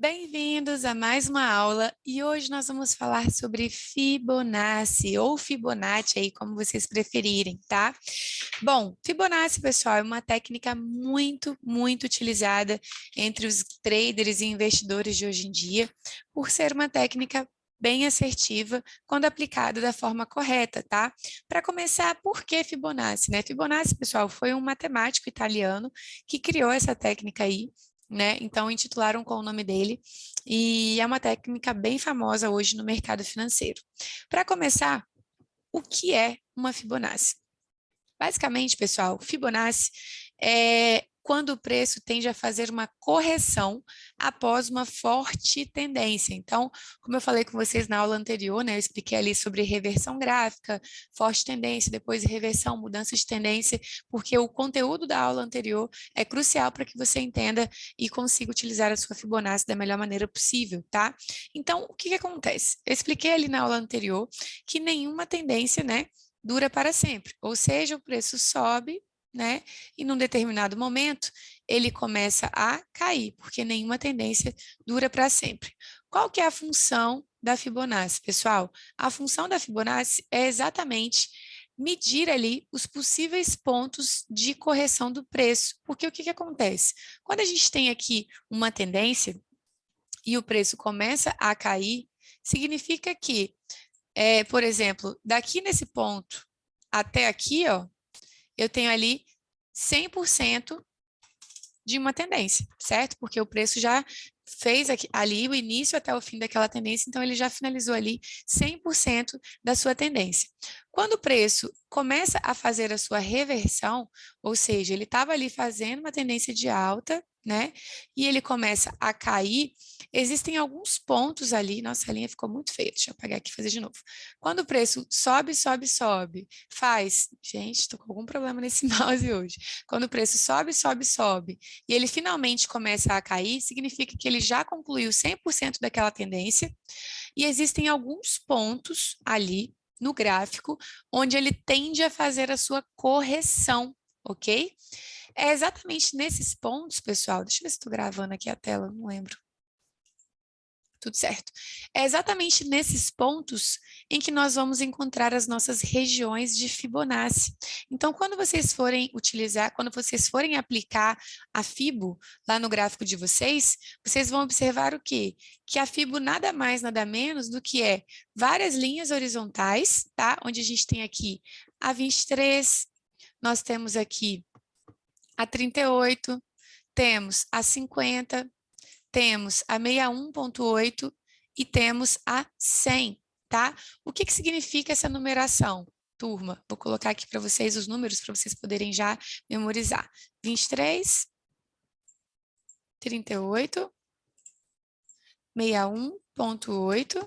Bem-vindos a mais uma aula e hoje nós vamos falar sobre Fibonacci ou Fibonacci aí, como vocês preferirem, tá? Bom, Fibonacci, pessoal, é uma técnica muito utilizada entre os traders e investidores de hoje em dia, por ser uma técnica bem assertiva quando aplicada da forma correta, tá? Para começar, por que Fibonacci, né? Fibonacci, pessoal, foi um matemático italiano que criou essa técnica aí, né? Então, intitularam com o nome dele, e é uma técnica bem famosa hoje no mercado financeiro. Para começar, o que é uma Fibonacci? Basicamente, pessoal, Fibonacci é quando o preço tende a fazer uma correção após uma forte tendência. Então, como eu falei com vocês na aula anterior, né, eu expliquei ali sobre reversão gráfica, forte tendência, depois reversão, mudança de tendência, porque o conteúdo da aula anterior é crucial para que você entenda e consiga utilizar a sua Fibonacci da melhor maneira possível, tá? Então, o que que acontece? Eu expliquei ali na aula anterior que nenhuma tendência, né, dura para sempre, ou seja, o preço sobe, né? E num determinado momento ele começa a cair, porque nenhuma tendência dura para sempre. Qual que é a função da Fibonacci, pessoal? A função da Fibonacci é exatamente medir ali os possíveis pontos de correção do preço, porque o que que acontece? Quando a gente tem aqui uma tendência e o preço começa a cair, significa que por exemplo, daqui nesse ponto até aqui, ó, eu tenho ali 100% de uma tendência, certo? Porque o preço já fez ali o início até o fim daquela tendência, então ele já finalizou ali 100% da sua tendência. Quando o preço começa a fazer a sua reversão, ou seja, ele estava ali fazendo uma tendência de alta, né? E ele começa a cair, existem alguns pontos ali, nossa, a linha ficou muito feia, deixa eu apagar aqui e fazer de novo. Quando o preço sobe, gente, estou com algum problema nesse mouse hoje. Quando o preço sobe, e ele finalmente começa a cair, significa que ele já concluiu 100% daquela tendência, e existem alguns pontos ali no gráfico onde ele tende a fazer a sua correção, ok? É exatamente nesses pontos, pessoal, deixa eu ver se estou gravando aqui a tela, não lembro. Tudo certo. É exatamente nesses pontos em que nós vamos encontrar as nossas regiões de Fibonacci. Então, quando vocês forem utilizar, quando vocês forem aplicar a Fibo lá no gráfico de vocês, vocês vão observar o quê? Que a Fibo nada mais, nada menos do que várias linhas horizontais, tá? Onde a gente tem aqui a 23, nós temos aqui a 38, temos a 50, temos a 61,8 e temos a 100, tá? O que que significa essa numeração, turma? Vou colocar aqui para vocês os números para vocês poderem já memorizar. 23, 38, 61,8,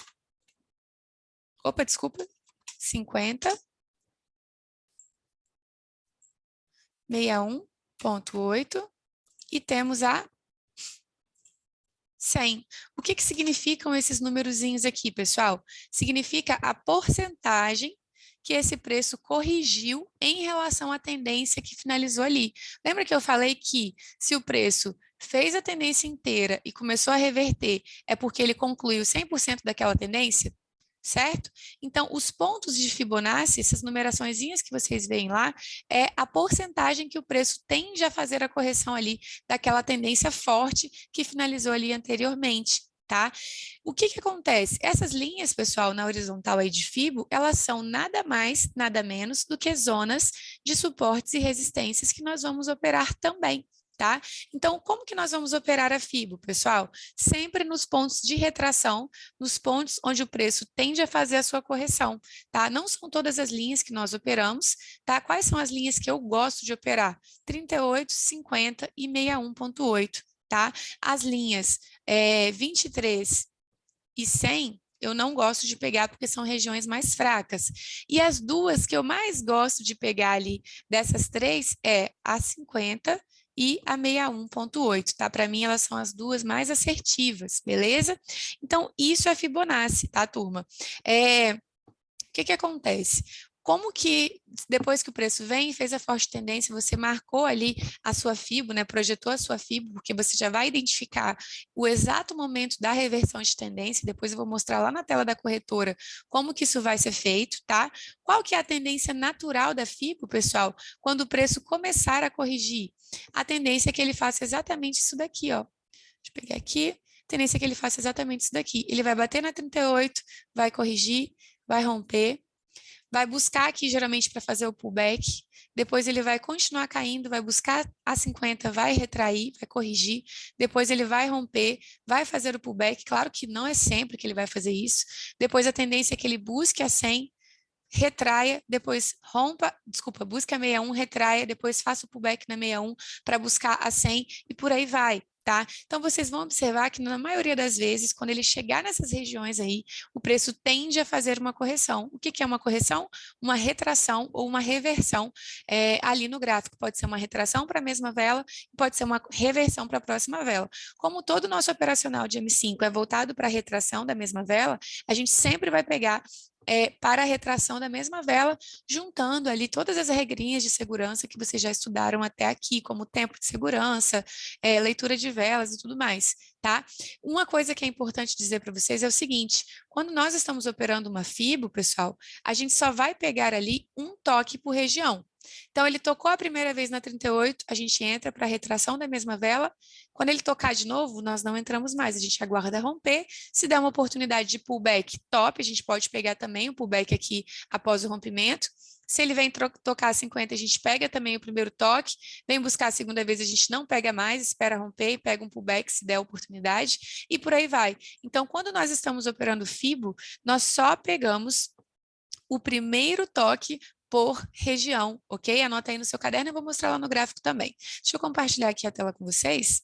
opa, desculpa, 50, 61,8 e temos a 100. O que que significam esses numerozinhos aqui, pessoal? Significa a porcentagem que esse preço corrigiu em relação à tendência que finalizou ali. Lembra que eu falei que se o preço fez a tendência inteira e começou a reverter, é porque ele concluiu 100% daquela tendência? Certo? Então, os pontos de Fibonacci, essas numeraçõezinhas que vocês veem lá, é a porcentagem que o preço tende a fazer a correção ali daquela tendência forte que finalizou ali anteriormente, tá? O que que acontece? Essas linhas, pessoal, na horizontal aí de Fibo, elas são nada mais, nada menos do que zonas de suportes e resistências que nós vamos operar também. Tá? Então, como que nós vamos operar a Fibo, pessoal? Sempre nos pontos de retração, nos pontos onde o preço tende a fazer a sua correção, tá? Não são todas as linhas que nós operamos, tá? Quais são as linhas que eu gosto de operar? 38, 50 e 61,8, tá? As linhas 23 e 100, eu não gosto de pegar porque são regiões mais fracas. E as duas que eu mais gosto de pegar ali dessas três é a 50 e a 61,8, tá? Para mim, elas são as duas mais assertivas, beleza? Então, isso é Fibonacci, tá, turma? O que que acontece? como que depois que o preço vem, fez a forte tendência, você marcou ali a sua FIBO, né, projetou a sua FIBO, porque você já vai identificar o exato momento da reversão de tendência, depois eu vou mostrar lá na tela da corretora como que isso vai ser feito, tá? Qual que é a tendência natural da FIBO, pessoal? Quando o preço começar a corrigir, a tendência é que ele faça exatamente isso daqui, ó. Deixa eu pegar aqui. A tendência é que ele faça exatamente isso daqui. Ele vai bater na 38, vai corrigir, vai romper, vai buscar aqui geralmente para fazer o pullback, depois ele vai continuar caindo, vai buscar a 50, vai retrair, vai corrigir, depois ele vai romper, vai fazer o pullback, claro que não é sempre que ele vai fazer isso, depois a tendência é que ele busque a 100, retraia, depois rompa, desculpa, busca a 61, retraia, depois faça o pullback na 61 para buscar a 100 e por aí vai. Tá? Então, vocês vão observar que, na maioria das vezes, quando ele chegar nessas regiões aí, o preço tende a fazer uma correção. O que que é uma correção? Uma retração ou uma reversão ali no gráfico. Pode ser uma retração para a mesma vela, pode ser uma reversão para a próxima vela. Como todo o nosso operacional de M5 é voltado para a retração da mesma vela, a gente sempre vai pegar para a retração da mesma vela, juntando ali todas as regrinhas de segurança que vocês já estudaram até aqui, como tempo de segurança, leitura de velas e tudo mais, tá? Uma coisa que é importante dizer para vocês é o seguinte, quando nós estamos operando uma FIBO, pessoal, a gente só vai pegar ali um toque por região. Então, ele tocou a primeira vez na 38, a gente entra para a retração da mesma vela. Quando ele tocar de novo, nós não entramos mais, a gente aguarda romper. Se der uma oportunidade de pullback, top, a gente pode pegar também o pullback aqui após o rompimento. Se ele vem tocar a 50, a gente pega também o primeiro toque, vem buscar a segunda vez, a gente não pega mais, espera romper e pega um pullback se der oportunidade, e por aí vai. Então, quando nós estamos operando FIBO, nós só pegamos o primeiro toque por região, ok? Anota aí no seu caderno, eu vou mostrar lá no gráfico também. Deixa eu compartilhar aqui a tela com vocês.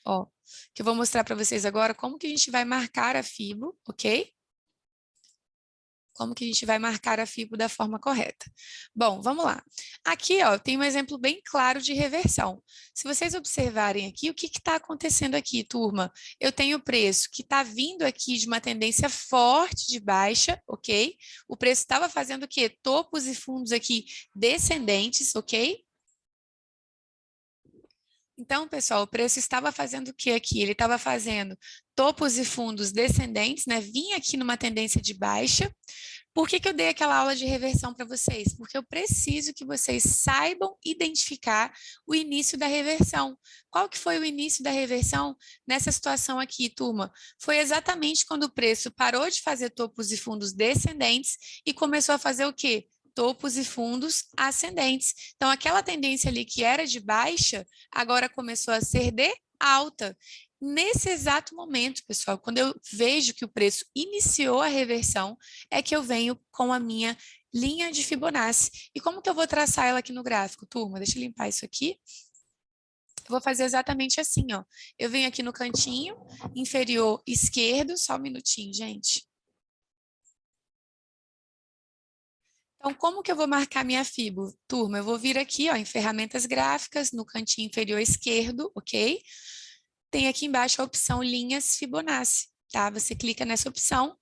Ó, que eu vou mostrar para vocês agora como que a gente vai marcar a FIBO, ok? Como que a gente vai marcar a FIBO da forma correta. Bom, vamos lá. Aqui, ó, tem um exemplo bem claro de reversão. Se vocês observarem aqui, o que está acontecendo aqui, turma? Eu tenho o preço que está vindo aqui de uma tendência forte de baixa, ok? O preço estava fazendo o quê? Topos e fundos aqui descendentes, ok? Então, pessoal, o preço estava fazendo o que aqui? Ele estava fazendo topos e fundos descendentes, né? Vinha aqui numa tendência de baixa. Por que que eu dei aquela aula de reversão para vocês? Porque eu preciso que vocês saibam identificar o início da reversão. Qual que foi o início da reversão nessa situação aqui, turma? Foi exatamente quando o preço parou de fazer topos e fundos descendentes e começou a fazer o quê? Topos e fundos ascendentes. Então, aquela tendência ali que era de baixa, agora começou a ser de alta. Nesse exato momento, pessoal, quando eu vejo que o preço iniciou a reversão, é que eu venho com a minha linha de Fibonacci. E como que eu vou traçar ela aqui no gráfico, turma? Deixa eu limpar isso aqui. Eu vou fazer exatamente assim, ó. Eu venho aqui no cantinho inferior esquerdo, só um minutinho, gente. Então, como que eu vou marcar minha FIBO? Turma, eu vou vir aqui, ó, em ferramentas gráficas, no cantinho inferior esquerdo, ok? Tem aqui embaixo a opção linhas Fibonacci, tá? Você clica nessa opção.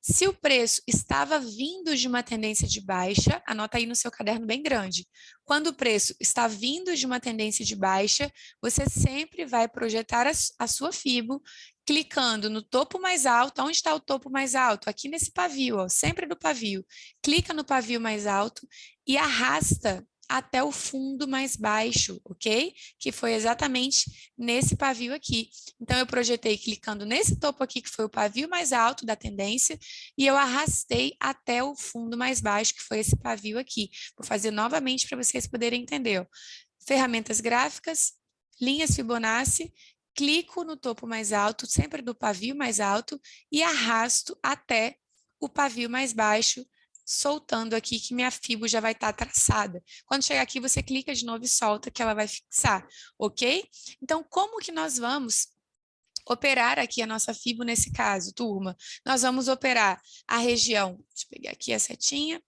Se o preço estava vindo de uma tendência de baixa, anota aí no seu caderno bem grande. Quando o preço está vindo de uma tendência de baixa, você sempre vai projetar a sua FIBO clicando no topo mais alto. Onde está o topo mais alto? Aqui nesse pavio, ó, sempre no pavio. Clica no pavio mais alto e arrasta até o fundo mais baixo, ok? Que foi exatamente nesse pavio aqui. Então, eu projetei clicando nesse topo aqui, que foi o pavio mais alto da tendência, e eu arrastei até o fundo mais baixo, que foi esse pavio aqui. Vou fazer novamente para vocês poderem entender. Ó. Ferramentas gráficas, linhas Fibonacci, clico no topo mais alto, sempre do pavio mais alto, e arrasto até o pavio mais baixo, soltando aqui que minha FIBO já vai estar traçada. Quando chegar aqui, você clica de novo e solta que ela vai fixar, ok? Então, como que nós vamos operar aqui a nossa FIBO nesse caso, turma? Nós vamos operar a região, deixa eu pegar aqui a setinha,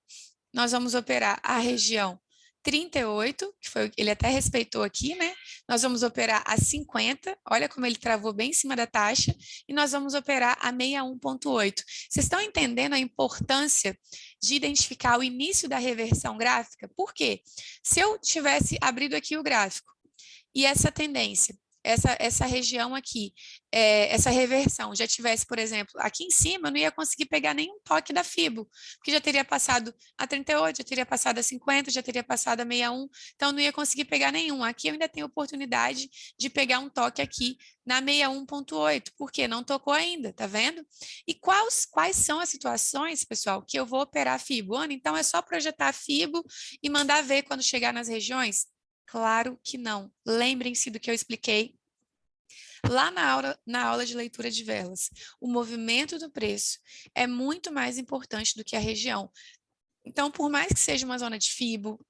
nós vamos operar a região 38, que foi, ele até respeitou aqui, né? Nós vamos operar a 50, olha como ele travou bem em cima da taxa, e nós vamos operar a 61,8. Vocês estão entendendo a importância de identificar o início da reversão gráfica? Por quê? Se eu tivesse abrido aqui o gráfico e essa tendência, essa região aqui, essa reversão já tivesse, por exemplo, aqui em cima, eu não ia conseguir pegar nenhum toque da FIBO, porque já teria passado a 38, já teria passado a 50, já teria passado a 61, então não ia conseguir pegar nenhum. Aqui eu ainda tenho oportunidade de pegar um toque aqui na 61,8, porque não tocou ainda, tá vendo? E quais são as situações, pessoal, que eu vou operar a FIBO? Ana, então é só projetar a FIBO e mandar ver quando chegar nas regiões? Claro que não. Lembrem-se do que eu expliquei lá na aula de leitura de velas. O movimento do preço é muito mais importante do que a região. Então, por mais que seja uma zona de FIBO,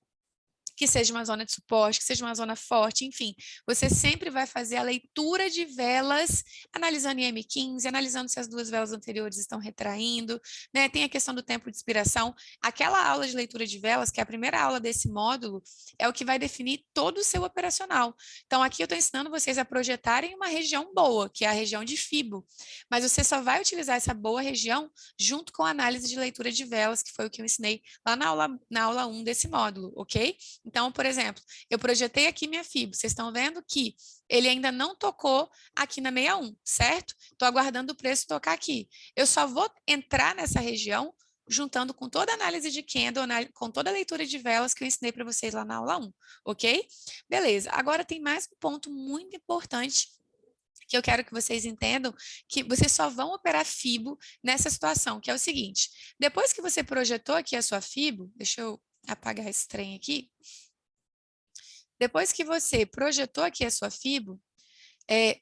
que seja uma zona de suporte, que seja uma zona forte, enfim, você sempre vai fazer a leitura de velas, analisando IM15, analisando se as duas velas anteriores estão retraindo, né? Tem a questão do tempo de expiração. Aquela aula de leitura de velas, que é a primeira aula desse módulo, é o que vai definir todo o seu operacional. Então, aqui eu estou ensinando vocês a projetarem uma região boa, que é a região de FIBO, mas você só vai utilizar essa boa região junto com a análise de leitura de velas, que foi o que eu ensinei lá na aula 1 desse módulo, ok? Então, por exemplo, eu projetei aqui minha FIBO, vocês estão vendo que ele ainda não tocou aqui na 61, certo? Estou aguardando o preço tocar aqui. Eu só vou entrar nessa região juntando com toda a análise de candle, com toda a leitura de velas que eu ensinei para vocês lá na aula 1, ok? Beleza, agora tem mais um ponto muito importante que eu quero que vocês entendam, que vocês só vão operar FIBO nessa situação, que é o seguinte, depois que você projetou aqui a sua FIBO, deixa eu apagar esse trem aqui, depois que você projetou aqui a sua FIBO,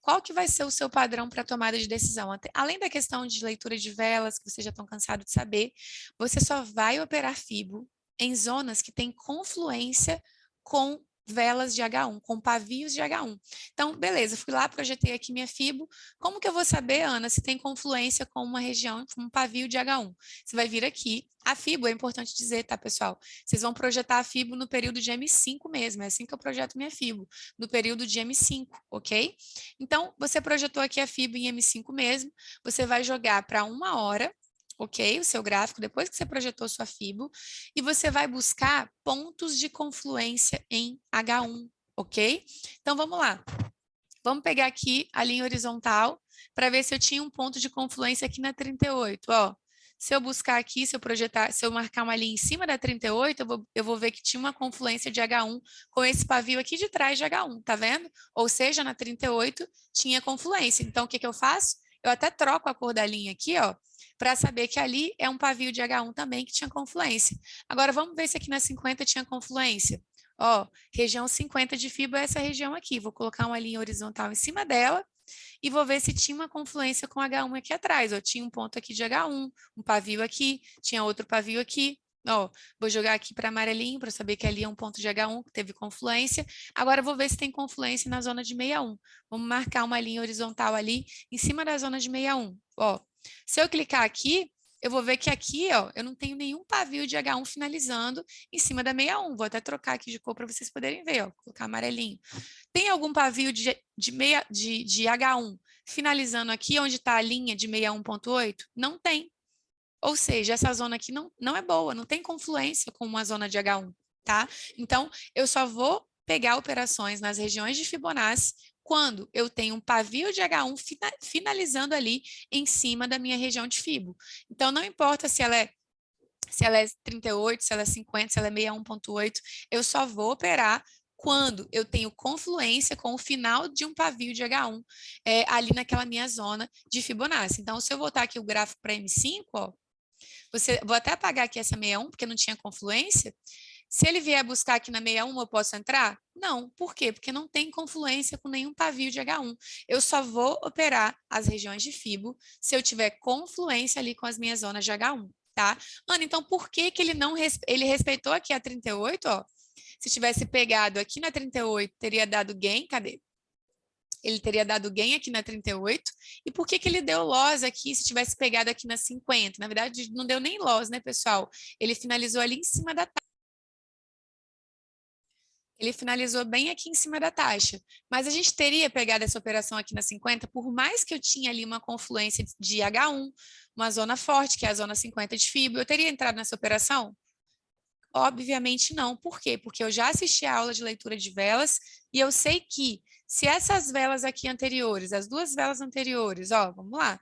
qual que vai ser o seu padrão para tomada de decisão? Além da questão de leitura de velas, que vocês já estão cansados de saber, você só vai operar FIBO em zonas que têm confluência com velas de H1, com pavios de H1. Então, beleza, fui lá, projetei aqui minha FIBO. Como que eu vou saber, Ana, se tem confluência com uma região, com um pavio de H1? Você vai vir aqui. A FIBO, é importante dizer, tá, pessoal? Vocês vão projetar a FIBO no período de M5 mesmo, é assim que eu projeto minha FIBO, no período de M5, ok? Então, você projetou aqui a FIBO em M5 mesmo, você vai jogar para 1 hora, ok? O seu gráfico, depois que você projetou sua FIBO, e você vai buscar pontos de confluência em H1, ok? Então, vamos lá. Vamos pegar aqui a linha horizontal para ver se eu tinha um ponto de confluência aqui na 38, ó. Se eu buscar aqui, se eu projetar, se eu marcar uma linha em cima da 38, eu vou ver que tinha uma confluência de H1 com esse pavio aqui de trás de H1, tá vendo? Ou seja, na 38 tinha confluência. Então, o que que eu faço? Eu até troco a cor da linha aqui, ó, para saber que ali é um pavio de H1 também que tinha confluência. Agora, vamos ver se aqui na 50 tinha confluência. Ó, região 50 de FIBO é essa região aqui. Vou colocar uma linha horizontal em cima dela e vou ver se tinha uma confluência com H1 aqui atrás. Ó, tinha um ponto aqui de H1, um pavio aqui, tinha outro pavio aqui. Ó, vou jogar aqui para amarelinho para saber que ali é um ponto de H1 que teve confluência. Agora vou ver se tem confluência na zona de 61. Vamos marcar uma linha horizontal ali em cima da zona de 61. Ó, se eu clicar aqui, eu vou ver que aqui, ó, eu não tenho nenhum pavio de H1 finalizando em cima da 61. Vou até trocar aqui de cor para vocês poderem ver, ó, vou colocar amarelinho. Tem algum pavio de H1 finalizando aqui onde está a linha de 61,8? Não tem. Ou seja, essa zona aqui não é boa, não tem confluência com uma zona de H1, tá? Então, eu só vou pegar operações nas regiões de Fibonacci quando eu tenho um pavio de H1 finalizando ali em cima da minha região de Fibo. Então, não importa se ela é 38, se ela é 50, se ela é 61,8, eu só vou operar quando eu tenho confluência com o final de um pavio de H1 ali naquela minha zona de Fibonacci. Então, se eu voltar aqui o gráfico para M5, ó, vou até apagar aqui essa 61, porque não tinha confluência. Se ele vier buscar aqui na 61, eu posso entrar? Não. Por quê? Porque não tem confluência com nenhum pavio de H1. Eu só vou operar as regiões de Fibo se eu tiver confluência ali com as minhas zonas de H1, tá? Ana, então por que que ele respeitou aqui a 38, ó? Se tivesse pegado aqui na 38, teria dado gain, cadê? Ele teria dado gain aqui na 38. E por que que ele deu loss aqui se tivesse pegado aqui na 50? Na verdade, não deu nem loss, né, pessoal? Ele finalizou ali em cima da Ele finalizou bem aqui em cima da taxa. Mas a gente teria pegado essa operação aqui na 50, por mais que eu tinha ali uma confluência de H1, uma zona forte, que é a zona 50 de FIBO, eu teria entrado nessa operação? Obviamente não. Por quê? Porque eu já assisti a aula de leitura de velas e eu sei que se essas velas aqui anteriores, as duas velas anteriores, ó, vamos lá.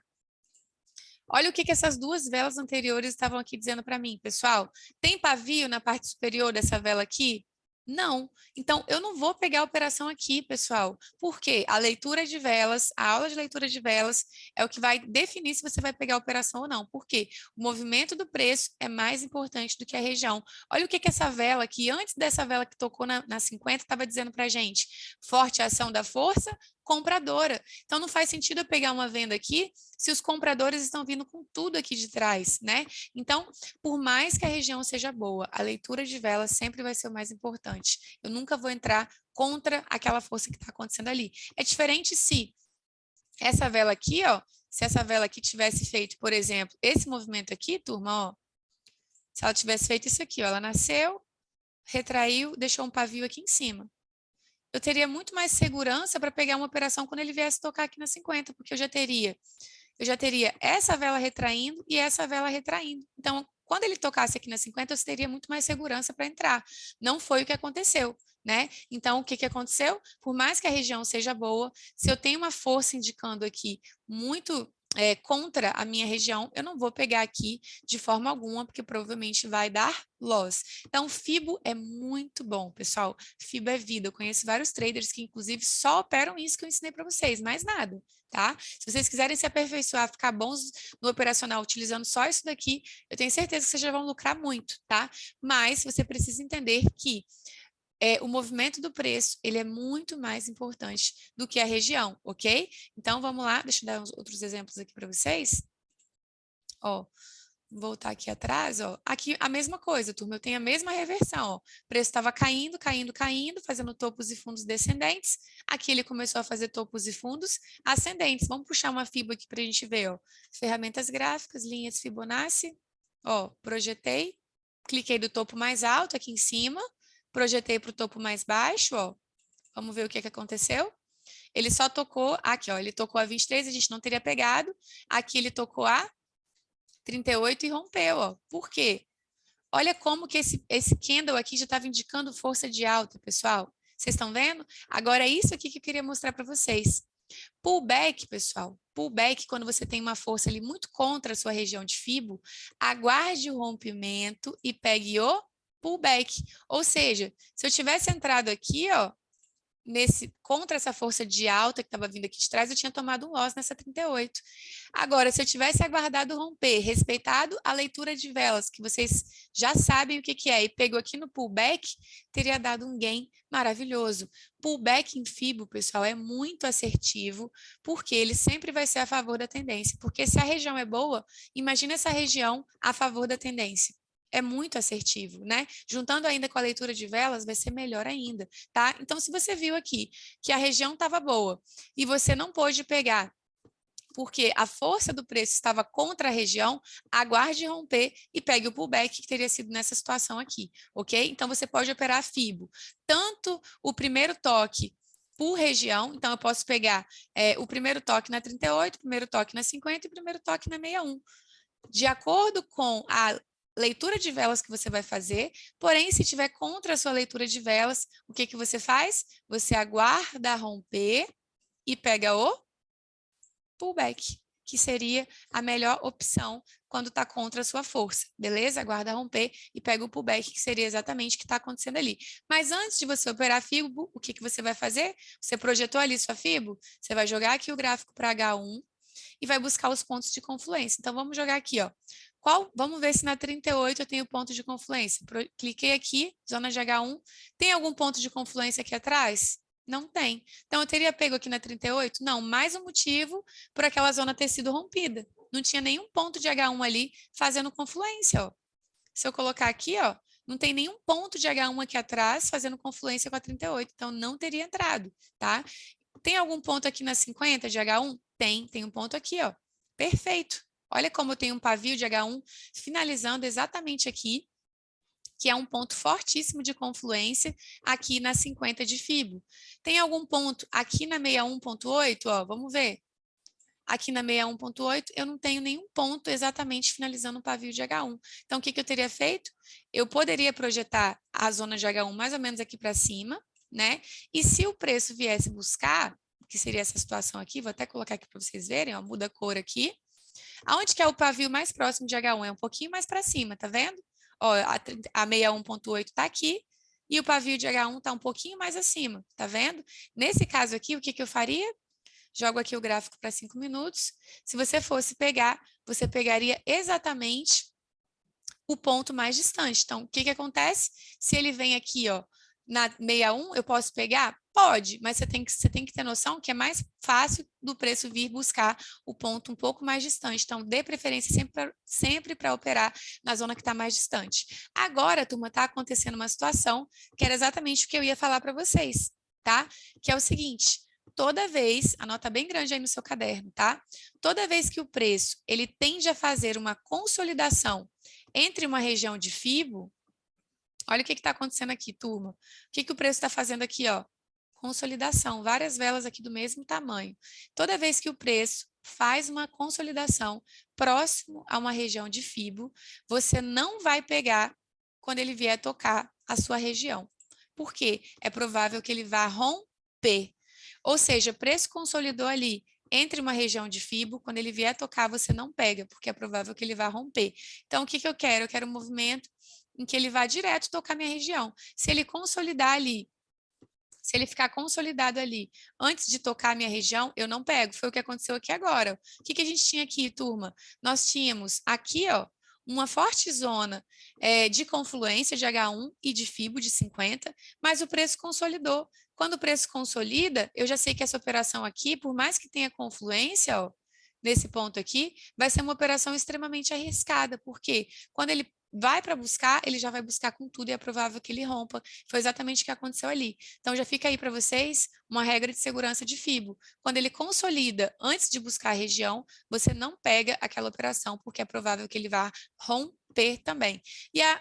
Olha o que que essas duas velas anteriores estavam aqui dizendo para mim, pessoal. Tem pavio na parte superior dessa vela aqui? Não. Então, eu não vou pegar a operação aqui, pessoal. Por quê? A leitura de velas, a aula de leitura de velas é o que vai definir se você vai pegar a operação ou não. Por quê? O movimento do preço é mais importante do que a região. Olha o que que essa vela aqui, antes dessa vela que tocou na 50, estava dizendo para a gente. Forte ação da força compradora. Então, não faz sentido eu pegar uma venda aqui se os compradores estão vindo com tudo aqui de trás, né? Então, por mais que a região seja boa, a leitura de vela sempre vai ser o mais importante. Eu nunca vou entrar contra aquela força que está acontecendo ali. É diferente se essa vela aqui, ó, se essa vela aqui tivesse feito, por exemplo, esse movimento aqui, turma, ó, se ela tivesse feito isso aqui, ó, ela nasceu, retraiu, deixou um pavio aqui em cima. Eu teria muito mais segurança para pegar uma operação quando ele viesse tocar aqui na 50, porque eu já teria essa vela retraindo e essa vela retraindo. Então, quando ele tocasse aqui na 50, eu teria muito mais segurança para entrar. Não foi o que aconteceu, né? Então, o que que aconteceu? Por mais que a região seja boa, se eu tenho uma força indicando aqui muito contra a minha região, eu não vou pegar aqui de forma alguma, porque provavelmente vai dar loss. Então, FIBO é muito bom, pessoal. FIBO é vida. Eu conheço vários traders que, inclusive, só operam isso que eu ensinei para vocês, mais nada, tá? Se vocês quiserem se aperfeiçoar, ficar bons no operacional utilizando só isso daqui, eu tenho certeza que vocês já vão lucrar muito, tá? Mas você precisa entender que o movimento do preço, ele é muito mais importante do que a região, ok? Então, vamos lá, deixa eu dar uns outros exemplos aqui para vocês. Ó, voltar aqui atrás, ó. Aqui a mesma coisa, turma, eu tenho a mesma reversão, ó. O preço estava caindo, caindo, caindo, fazendo topos e fundos descendentes. Aqui ele começou a fazer topos e fundos ascendentes. Vamos puxar uma FIBO aqui para a gente ver, ó. Ferramentas gráficas, linhas Fibonacci, ó, projetei, cliquei do topo mais alto aqui em cima, projetei para o topo mais baixo, ó. Vamos ver o que que aconteceu. Ele só tocou aqui, ó, ele tocou a 23, a gente não teria pegado. Aqui ele tocou a 38 e rompeu, ó. Por quê? Olha como que esse candle aqui já estava indicando força de alta, pessoal. Vocês estão vendo? Agora é isso aqui que eu queria mostrar para vocês. Pullback, pessoal. Pullback, quando você tem uma força ali muito contra a sua região de FIBO, aguarde o rompimento e pegue o pullback. Ou seja, se eu tivesse entrado aqui, ó, contra essa força de alta que estava vindo aqui de trás, eu tinha tomado um loss nessa 38. Agora, se eu tivesse aguardado romper, respeitado a leitura de velas, que vocês já sabem o que que é, e pegou aqui no pullback, teria dado um gain maravilhoso. Pullback em FIBO, pessoal, é muito assertivo, porque ele sempre vai ser a favor da tendência. Porque se a região é boa, imagina essa região a favor da tendência. É muito assertivo, né? Juntando ainda com a leitura de velas, vai ser melhor ainda, tá? Então, se você viu aqui que a região estava boa e você não pôde pegar porque a força do preço estava contra a região, aguarde romper e pegue o pullback que teria sido nessa situação aqui, ok? Então, você pode operar a FIBO, tanto o primeiro toque por região, então eu posso pegar o primeiro toque na 38, o primeiro toque na 50 e o primeiro toque na 61. De acordo com a leitura de velas que você vai fazer, porém, se tiver contra a sua leitura de velas, o que que você faz? Você aguarda romper e pega o pullback, que seria a melhor opção quando está contra a sua força, beleza? Aguarda romper e pega o pullback, que seria exatamente o que está acontecendo ali. Mas antes de você operar a FIBO, o que que você vai fazer? Você projetou ali sua FIBO, você vai jogar aqui o gráfico para H1 e vai buscar os pontos de confluência. Então, vamos jogar aqui, ó. Vamos ver se na 38 eu tenho ponto de confluência. Cliquei aqui, zona de H1. Tem algum ponto de confluência aqui atrás? Não tem. Então, eu teria pego aqui na 38? Não, mais um motivo por aquela zona ter sido rompida. Não tinha nenhum ponto de H1 ali fazendo confluência, ó. Se eu colocar aqui, ó, não tem nenhum ponto de H1 aqui atrás fazendo confluência com a 38, então não teria entrado, tá? Tem algum ponto aqui na 50 de H1? Tem um ponto aqui, ó. Perfeito. Olha como eu tenho um pavio de H1 finalizando exatamente aqui. que é um ponto fortíssimo de confluência aqui na 50 de Fibo. Tem algum ponto aqui na 61.8? Ó, vamos ver. Aqui na 61.8, eu não tenho nenhum ponto exatamente finalizando o pavio de H1. Então, o que eu teria feito? Eu poderia projetar a zona de H1 mais ou menos aqui para cima, né? E se o preço viesse buscar, que seria essa situação aqui, vou até colocar aqui para vocês verem, ó, muda a cor aqui. Aonde que é o pavio mais próximo de H1? É um pouquinho mais para cima, tá vendo? Ó, a 61.8 está aqui e o pavio de H1 está um pouquinho mais acima, tá vendo? Nesse caso aqui, o que eu faria? Jogo aqui o gráfico para 5 minutos. Se você fosse pegar, você pegaria exatamente o ponto mais distante. Então, o que acontece? Se ele vem aqui, ó, na 61, eu posso pegar? Pode, mas você tem que ter noção que é mais fácil do preço vir buscar o ponto um pouco mais distante. Então, dê preferência sempre para operar na zona que está mais distante. Agora, turma, está acontecendo uma situação que era exatamente o que eu ia falar para vocês, tá? Que é o seguinte, toda vez, anota bem grande aí no seu caderno, tá? Toda vez que o preço, ele tende a fazer uma consolidação entre uma região de Fibo, olha o que está acontecendo aqui, turma. O que o preço está fazendo aqui, ó? Consolidação, várias velas aqui do mesmo tamanho. Toda vez que o preço faz uma consolidação próximo a uma região de Fibo, você não vai pegar quando ele vier tocar a sua região. Por quê? É provável que ele vá romper. Ou seja, preço consolidou ali entre uma região de Fibo, quando ele vier tocar, você não pega, porque é provável que ele vá romper. Então, o que eu quero? Eu quero um movimento em que ele vá direto tocar minha região. Se ele consolidar ali, se ele ficar consolidado ali antes de tocar a minha região, eu não pego. Foi o que aconteceu aqui agora. O que a gente tinha aqui, turma? Nós tínhamos aqui, ó, uma forte zona de confluência de H1 e de Fibo de 50, mas o preço consolidou. Quando o preço consolida, eu já sei que essa operação aqui, por mais que tenha confluência, ó, nesse ponto aqui, vai ser uma operação extremamente arriscada, porque quando ele vai para buscar, ele já vai buscar com tudo e é provável que ele rompa. Foi exatamente o que aconteceu ali. Então, já fica aí para vocês uma regra de segurança de FIBO. Quando ele consolida antes de buscar a região, você não pega aquela operação, porque é provável que ele vá romper também. E a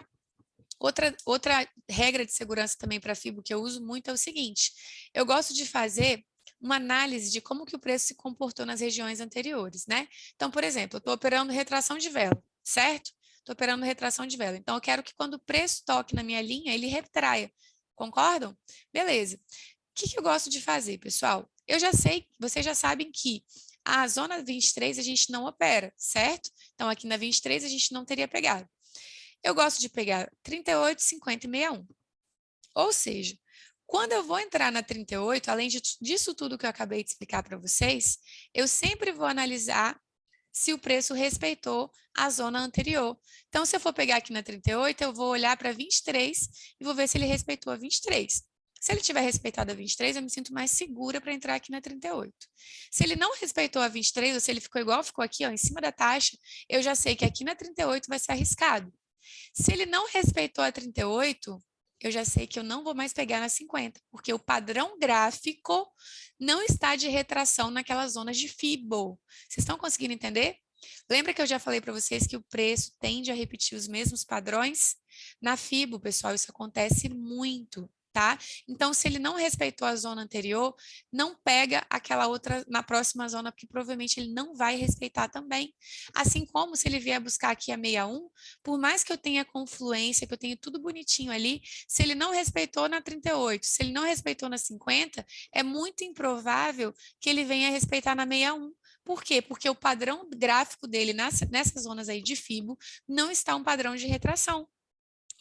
outra regra de segurança também para FIBO que eu uso muito é o seguinte, eu gosto de fazer uma análise de como que o preço se comportou nas regiões anteriores, né? Então, por exemplo, eu estou operando retração de vela, certo? Estou operando retração de vela. Então, eu quero que quando o preço toque na minha linha, ele retraia. Concordam? Beleza. O que eu gosto de fazer, pessoal? Eu já sei, vocês já sabem que a zona 23 a gente não opera, certo? Então, aqui na 23 a gente não teria pegado. Eu gosto de pegar 38, 50 e 61. Ou seja, quando eu vou entrar na 38, além disso tudo que eu acabei de explicar para vocês, eu sempre vou analisar se o preço respeitou a zona anterior. Então, se eu for pegar aqui na 38, eu vou olhar para 23 e vou ver se ele respeitou a 23. Se ele tiver respeitado a 23, eu me sinto mais segura para entrar aqui na 38. Se ele não respeitou a 23, ou se ele ficou igual ficou aqui, ó, em cima da taxa, eu já sei que aqui na 38 vai ser arriscado. Se ele não respeitou a 38, eu já sei que eu não vou mais pegar na 50, porque o padrão gráfico não está de retração naquelas zonas de FIBO. Vocês estão conseguindo entender? Lembra que eu já falei para vocês que o preço tende a repetir os mesmos padrões? Na FIBO, pessoal, isso acontece muito, tá? Então, se ele não respeitou a zona anterior, não pega aquela outra na próxima zona, porque provavelmente ele não vai respeitar também. Assim como se ele vier buscar aqui a 61, por mais que eu tenha confluência, que eu tenha tudo bonitinho ali, se ele não respeitou na 38, se ele não respeitou na 50, é muito improvável que ele venha respeitar na 61. Por quê? Porque o padrão gráfico dele nessas zonas aí de FIBO não está um padrão de retração.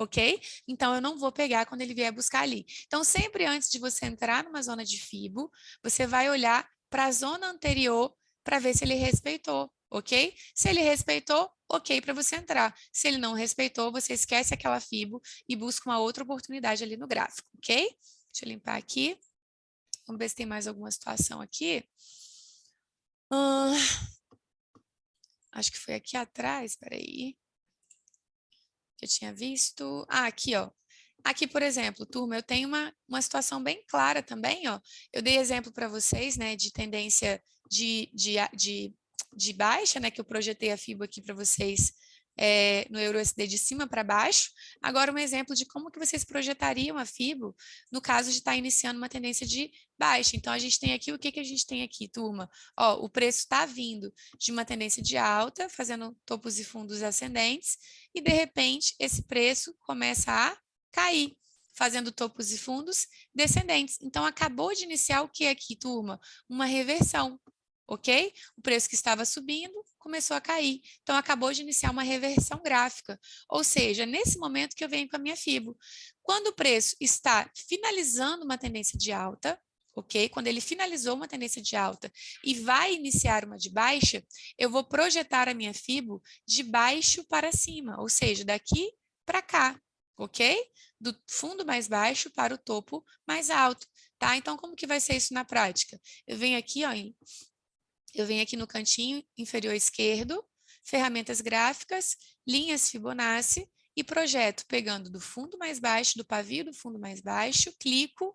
Ok? Então, eu não vou pegar quando ele vier buscar ali. Então, sempre antes de você entrar numa zona de FIBO, você vai olhar para a zona anterior para ver se ele respeitou, ok? Se ele respeitou, ok para você entrar. Se ele não respeitou, você esquece aquela FIBO e busca uma outra oportunidade ali no gráfico, ok? Deixa eu limpar aqui. Vamos ver se tem mais alguma situação aqui. Acho que foi aqui atrás, peraí. Que eu tinha visto. Ah, aqui, ó. Aqui, por exemplo, turma, eu tenho uma situação bem clara também, ó. Eu dei exemplo para vocês, né, de tendência de baixa, né, que eu projetei a FIBO aqui para vocês no EuroSD de cima para baixo. Agora um exemplo de como que vocês projetariam a FIBO no caso de estar iniciando uma tendência de baixa. Então, a gente tem aqui, o que que a gente tem aqui, turma? Ó, o preço está vindo de uma tendência de alta, fazendo topos e fundos ascendentes, e de repente esse preço começa a cair, fazendo topos e fundos descendentes. Então, acabou de iniciar o que aqui, turma? Uma reversão, ok? O preço que estava subindo começou a cair. Então, acabou de iniciar uma reversão gráfica. Ou seja, nesse momento que eu venho com a minha FIBO. Quando o preço está finalizando uma tendência de alta, ok? Quando ele finalizou uma tendência de alta e vai iniciar uma de baixa, eu vou projetar a minha FIBO de baixo para cima, ou seja, daqui para cá, ok? Do fundo mais baixo para o topo mais alto, tá? Então, como que vai ser isso na prática? Eu venho aqui, ó, eu venho aqui no cantinho inferior esquerdo, ferramentas gráficas, linhas Fibonacci e projeto pegando do fundo mais baixo, do pavio do fundo mais baixo, clico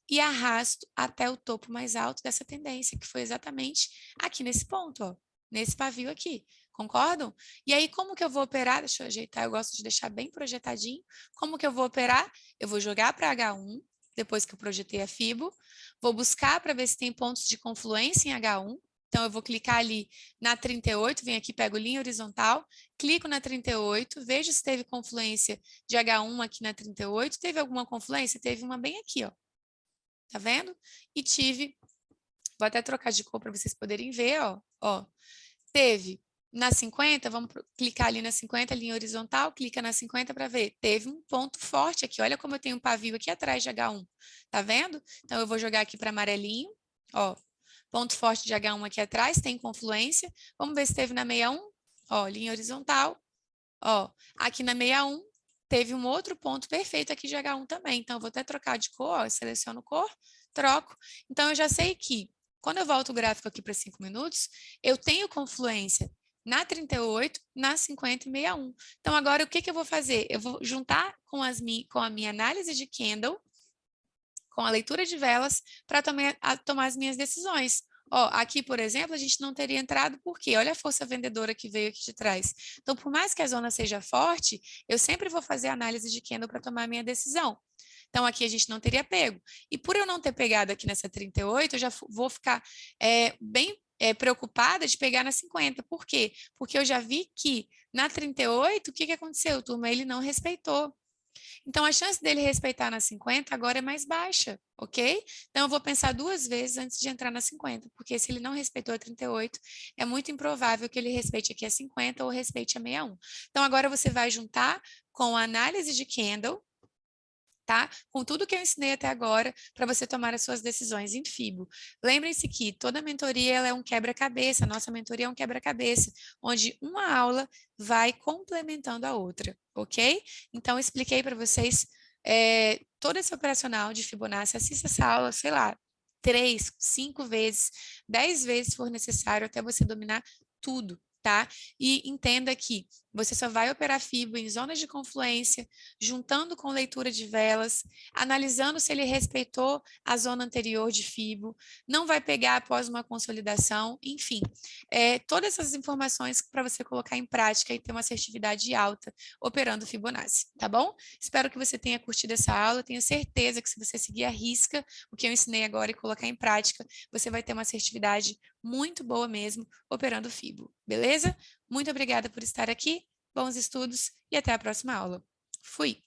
e arrasto até o topo mais alto dessa tendência, que foi exatamente aqui nesse ponto, ó, nesse pavio aqui. Concordam? E aí, como que eu vou operar? Deixa eu ajeitar, eu gosto de deixar bem projetadinho. Como que eu vou operar? Eu vou jogar para H1, depois que eu projetei a FIBO, vou buscar para ver se tem pontos de confluência em H1, então, eu vou clicar ali na 38, venho aqui, pego linha horizontal, clico na 38, vejo se teve confluência de H1 aqui na 38. Teve alguma confluência? Teve uma bem aqui, ó. Tá vendo? E tive, vou até trocar de cor para vocês poderem ver, ó. Teve na 50, vamos clicar ali na 50, linha horizontal, clica na 50 para ver. Teve um ponto forte aqui, olha como eu tenho um pavio aqui atrás de H1. Tá vendo? Então, eu vou jogar aqui para amarelinho, ó. Ponto forte de H1 aqui atrás, tem confluência. Vamos ver se teve na 61. Ó, linha horizontal. Ó, aqui na 61, teve um outro ponto perfeito aqui de H1 também. Então, eu vou até trocar de cor, ó, seleciono cor, troco. Então, eu já sei que, quando eu volto o gráfico aqui para 5 minutos, eu tenho confluência na 38, na 50 e 61. Então, agora, o que que eu vou fazer? Eu vou juntar com a minha análise de candle, com a leitura de velas, para tomar as minhas decisões. Ó, aqui, por exemplo, a gente não teria entrado porque olha a força vendedora que veio aqui de trás. Então, por mais que a zona seja forte, eu sempre vou fazer análise de candle para tomar a minha decisão. Então, aqui a gente não teria pego. E por eu não ter pegado aqui nessa 38, eu já vou ficar bem preocupada de pegar na 50. Por quê? Porque eu já vi que na 38, o que que aconteceu, turma? Ele não respeitou. Então, a chance dele respeitar na 50 agora é mais baixa, ok? Então, eu vou pensar duas vezes antes de entrar na 50, porque se ele não respeitou a 38, é muito improvável que ele respeite aqui a 50 ou respeite a 61. Então, agora você vai juntar com a análise de candle, tá? Com tudo que eu ensinei até agora, para você tomar as suas decisões em FIBO. Lembrem-se que toda mentoria ela é um quebra-cabeça, nossa mentoria é um quebra-cabeça, onde uma aula vai complementando a outra, ok? Então, eu expliquei para vocês todo esse operacional de Fibonacci, assista essa aula, sei lá, 3, 5 vezes, 10 vezes se for necessário, até você dominar tudo, tá? E entenda que você só vai operar FIBO em zonas de confluência, juntando com leitura de velas, analisando se ele respeitou a zona anterior de FIBO, não vai pegar após uma consolidação, enfim. Todas essas informações para você colocar em prática e ter uma assertividade alta operando Fibonacci, tá bom? Espero que você tenha curtido essa aula, tenho certeza que se você seguir à risca o que eu ensinei agora e colocar em prática, você vai ter uma assertividade muito boa mesmo operando FIBO, beleza? Muito obrigada por estar aqui, bons estudos e até a próxima aula. Fui!